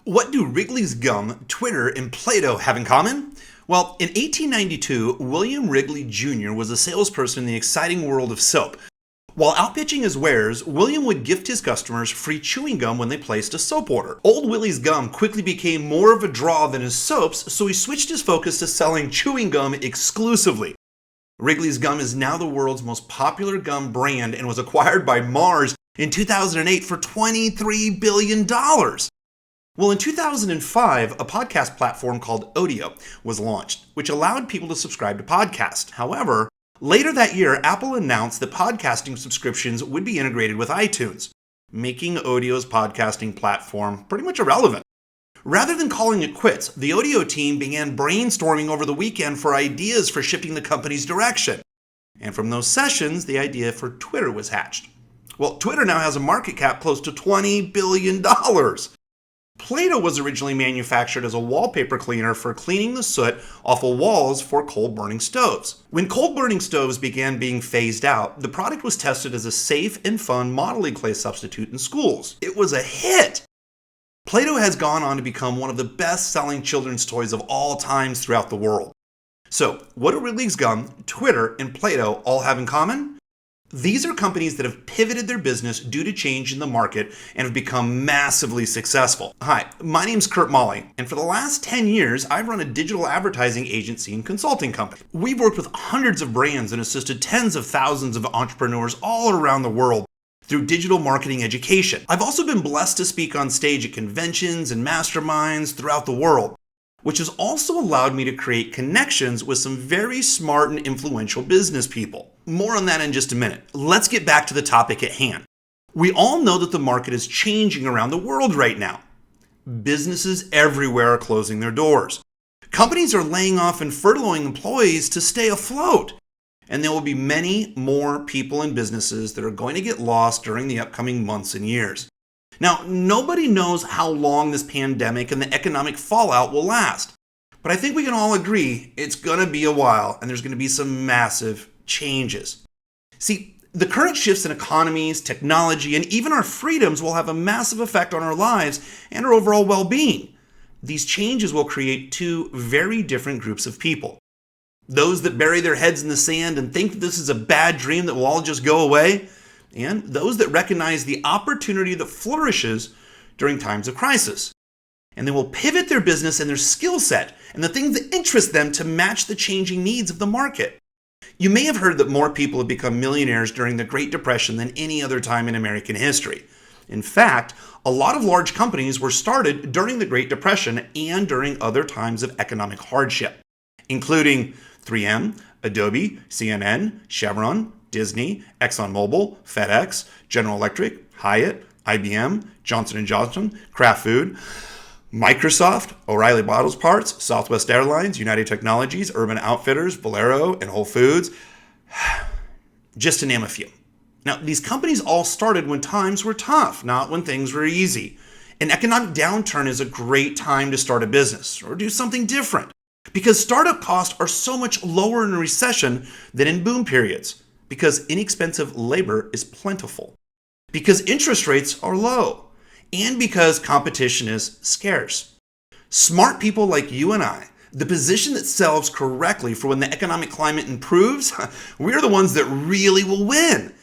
What do Wrigley's Gum, Twitter, and Play-Doh have in common? Well, in 1892, William Wrigley Jr. was a salesperson in the exciting world of soap. While outpitching his wares, William would gift his customers free chewing gum when they placed a soap order. Old Willie's gum quickly became more of a draw than his soaps, so he switched his focus to selling chewing gum exclusively. Wrigley's Gum is now the world's most popular gum brand and was acquired by Mars in 2008 for $23 billion. Well, in 2005, a podcast platform called Audio was launched, which allowed people to subscribe to podcasts. However, later that year, Apple announced that podcasting subscriptions would be integrated with iTunes, making Audio's podcasting platform pretty much irrelevant. Rather than calling it quits, the Audio team began brainstorming over the weekend for ideas for shifting the company's direction. And from those sessions, the idea for Twitter was hatched. Well, Twitter now has a market cap close to $20 billion. Play-Doh was originally manufactured as a wallpaper cleaner for cleaning the soot off of walls for coal-burning stoves. When coal-burning stoves began being phased out, the product was tested as a safe and fun modeling clay substitute in schools. It was a hit! Play-Doh has gone on to become one of the best-selling children's toys of all times throughout the world. So, what do Wrigley's Gum, Twitter, and Play-Doh all have in common? These are companies that have pivoted their business due to change in the market and have become massively successful. Hi, my name's Kurt Molly, and for the last 10 years, I've run a digital advertising agency and consulting company. We've worked with hundreds of brands and assisted tens of thousands of entrepreneurs all around the world through digital marketing education. I've also been blessed to speak on stage at conventions and masterminds throughout the world, which has also allowed me to create connections with some very smart and influential business people. More on that in just a minute. Let's get back to the topic at hand. We all know that the market is changing around the world right now. Businesses everywhere are closing their doors. Companies are laying off and furloughing employees to stay afloat. And there will be many more people and businesses that are going to get lost during the upcoming months and years. Now, nobody knows how long this pandemic and the economic fallout will last. But I think we can all agree it's going to be a while and there's going to be some massive changes. See, the current shifts in economies, technology, and even our freedoms will have a massive effect on our lives and our overall well-being. These changes will create two very different groups of people. Those that bury their heads in the sand and think this is a bad dream that will all just go away, and those that recognize the opportunity that flourishes during times of crisis. And they will pivot their business and their skill set and the things that interest them to match the changing needs of the market. You may have heard that more people have become millionaires during the Great Depression than any other time in American history. In fact, a lot of large companies were started during the Great Depression and during other times of economic hardship, including 3M, Adobe, CNN, Chevron, Disney, ExxonMobil, FedEx, General Electric, Hyatt, IBM, Johnson & Johnson, Kraft Food, Microsoft, O'Reilly Bottles Parts, Southwest Airlines, United Technologies, Urban Outfitters, Valero, and Whole Foods, just to name a few. Now, these companies all started when times were tough, not when things were easy. An economic downturn is a great time to start a business or do something different because startup costs are so much lower in a recession than in boom periods, because inexpensive labor is plentiful, because interest rates are low, and because competition is scarce. Smart people like you and I, the position that sells correctly for when the economic climate improves, we're the ones that really will win.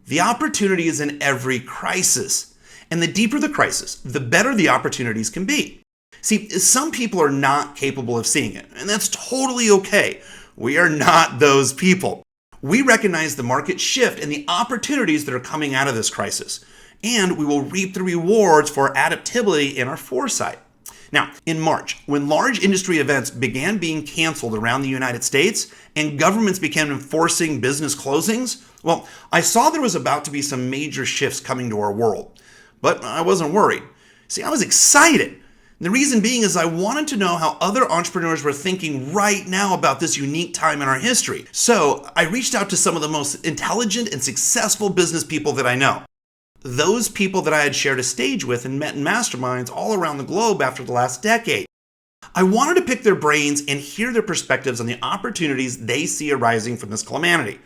The opportunity is in every crisis, and the deeper the crisis, the better the opportunities can be. See, some people are not capable of seeing it, and that's totally okay. We are not those people. We recognize the market shift and the opportunities that are coming out of this crisis, and we will reap the rewards for our adaptability and our foresight. Now, in March, when large industry events began being canceled around the United States and governments began enforcing business closings, well, I saw there was about to be some major shifts coming to our world. But I wasn't worried. See, I was excited. The reason being is I wanted to know how other entrepreneurs were thinking right now about this unique time in our history. So I reached out to some of the most intelligent and successful business people that I know. Those people that I had shared a stage with and met in masterminds all around the globe after the last decade. I wanted to pick their brains and hear their perspectives on the opportunities they see arising from this calamity.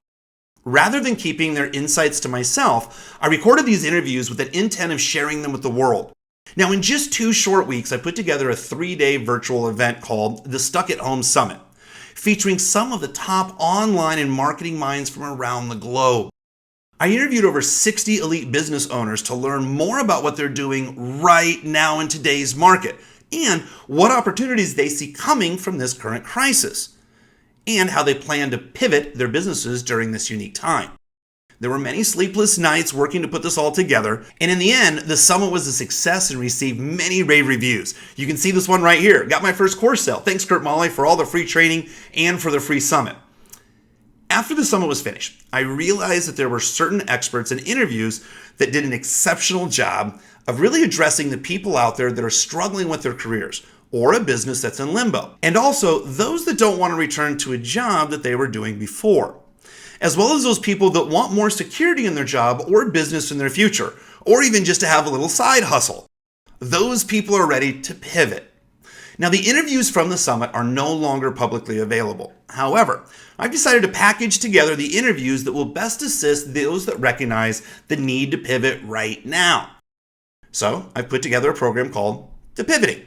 Rather than keeping their insights to myself, I recorded these interviews with an intent of sharing them with the world. Now, in just 2 short weeks, I put together a 3-day virtual event called the Stuck at Home Summit, featuring some of the top online and marketing minds from around the globe. I interviewed over 60 elite business owners to learn more about what they're doing right now in today's market and what opportunities they see coming from this current crisis, and how they plan to pivot their businesses during this unique time. There were many sleepless nights working to put this all together, and in the end, the summit was a success and received many rave reviews. You can see this one right here. Got my first course sale. Thanks, Kurt Molly, for all the free training and for the free summit. After the summit was finished, I realized that there were certain experts and interviews that did an exceptional job of really addressing the people out there that are struggling with their careers or a business that's in limbo, and also those that don't want to return to a job that they were doing before, as well as those people that want more security in their job or business in their future, or even just to have a little side hustle. Those people are ready to pivot. Now, the interviews from the summit are no longer publicly available. However, I've decided to package together the interviews that will best assist those that recognize the need to pivot right now. So, I've put together a program called The Pivoting.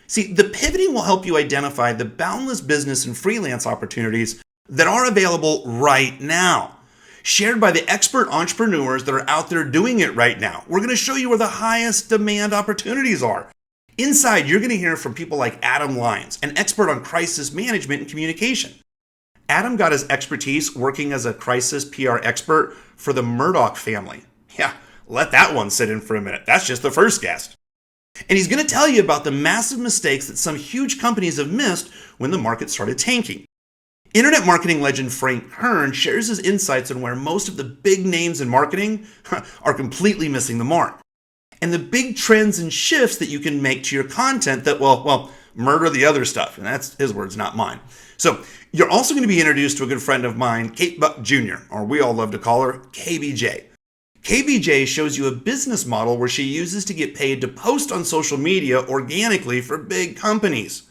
See, the pivoting will help you identify the boundless business and freelance opportunities that are available right now, shared by the expert entrepreneurs that are out there doing it right now. We're going to show you where the highest demand opportunities are. Inside, you're going to hear from people like Adam Lyons, an expert on crisis management and communication. Adam got his expertise working as a crisis PR expert for the Murdoch family. Yeah, let that one sit in for a minute. That's just the first guest. And he's going to tell you about the massive mistakes that some huge companies have missed when the market started tanking. Internet marketing legend Frank Kern shares his insights on where most of the big names in marketing are completely missing the mark, and the big trends and shifts that you can make to your content that will murder the other stuff. And that's his words, not mine. So you're also going to be introduced to a good friend of mine, Kate Buck Jr., or we all love to call her KBJ. KBJ shows you a business model where she uses to get paid to post on social media organically for big companies.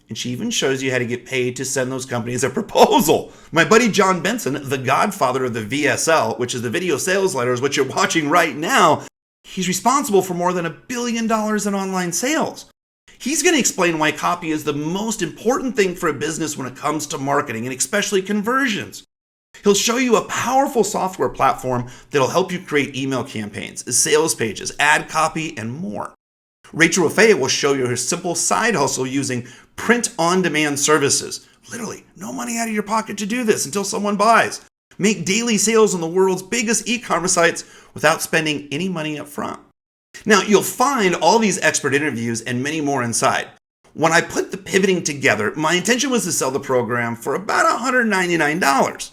And she even shows you how to get paid to send those companies a proposal. My buddy John Benson, the godfather of the VSL, which is the video sales letters, which you're watching right now, he's responsible for more than $1 billion in online sales. He's going to explain why copy is the most important thing for a business when it comes to marketing, and especially conversions. He'll show you a powerful software platform that'll help you create email campaigns, sales pages, ad copy, and more. Rachel Raffea will show you her simple side hustle using print-on-demand services. Literally, no money out of your pocket to do this until someone buys. Make daily sales on the world's biggest e-commerce sites without spending any money up front. Now, you'll find all these expert interviews and many more inside. When I put the pivoting together, my intention was to sell the program for about $199,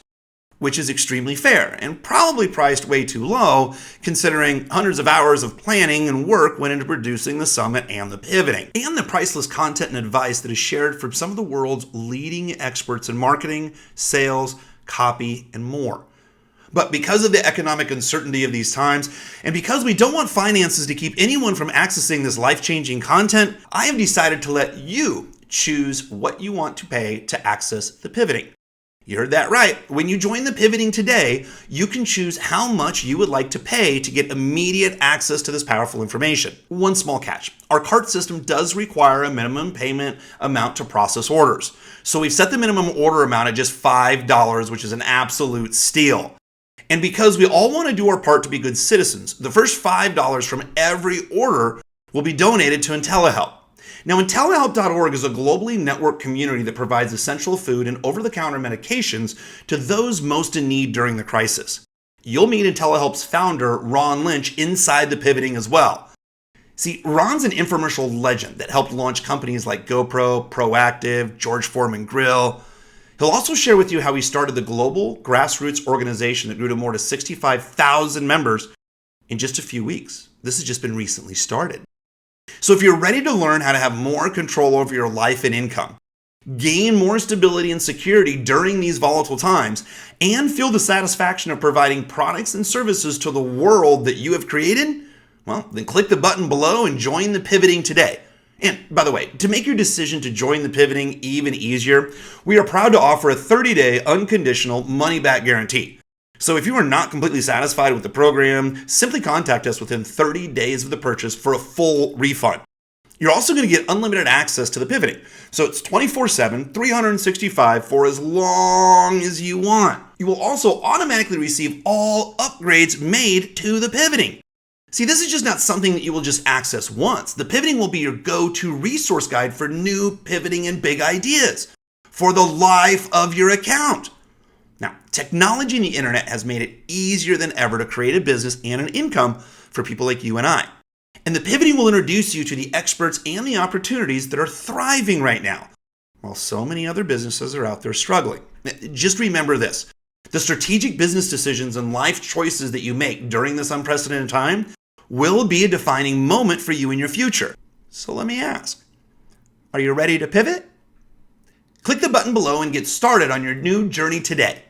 which is extremely fair and probably priced way too low, considering hundreds of hours of planning and work went into producing the summit and the pivoting, and the priceless content and advice that is shared from some of the world's leading experts in marketing, sales, copy, and more. But because of the economic uncertainty of these times, and because we don't want finances to keep anyone from accessing this life-changing content, I have decided to let you choose what you want to pay to access the pivoting. You heard that right. When you join the pivoting today, you can choose how much you would like to pay to get immediate access to this powerful information. One small catch. Our cart system does require a minimum payment amount to process orders. So we've set the minimum order amount at just $5, which is an absolute steal. And because we all want to do our part to be good citizens, the first $5 from every order will be donated to IntelliHelp. Now, IntelliHelp.org is a globally networked community that provides essential food and over-the-counter medications to those most in need during the crisis. You'll meet IntelliHelp's founder, Ron Lynch, inside the pivoting as well. See, Ron's an infomercial legend that helped launch companies like GoPro, Proactive, George Foreman Grill. He'll also share with you how he started the global grassroots organization that grew to more than 65,000 members in just a few weeks. This has just been recently started. So if you're ready to learn how to have more control over your life and income, gain more stability and security during these volatile times, and feel the satisfaction of providing products and services to the world that you have created, well, then click the button below and join the pivoting today. And by the way, to make your decision to join the pivoting even easier, we are proud to offer a 30-day unconditional money-back guarantee. So if you are not completely satisfied with the program, simply contact us within 30 days of the purchase for a full refund. You're also going to get unlimited access to the pivoting. So it's 24/7, 365 for as long as you want. You will also automatically receive all upgrades made to the pivoting. See, this is just not something that you will just access once. The pivoting will be your go-to resource guide for new pivoting and big ideas for the life of your account. Now, technology and the internet has made it easier than ever to create a business and an income for people like you and I. And the pivoting will introduce you to the experts and the opportunities that are thriving right now, while so many other businesses are out there struggling. Just remember this: the strategic business decisions and life choices that you make during this unprecedented time will be a defining moment for you in your future. So let me ask, are you ready to pivot? Click the button below and get started on your new journey today.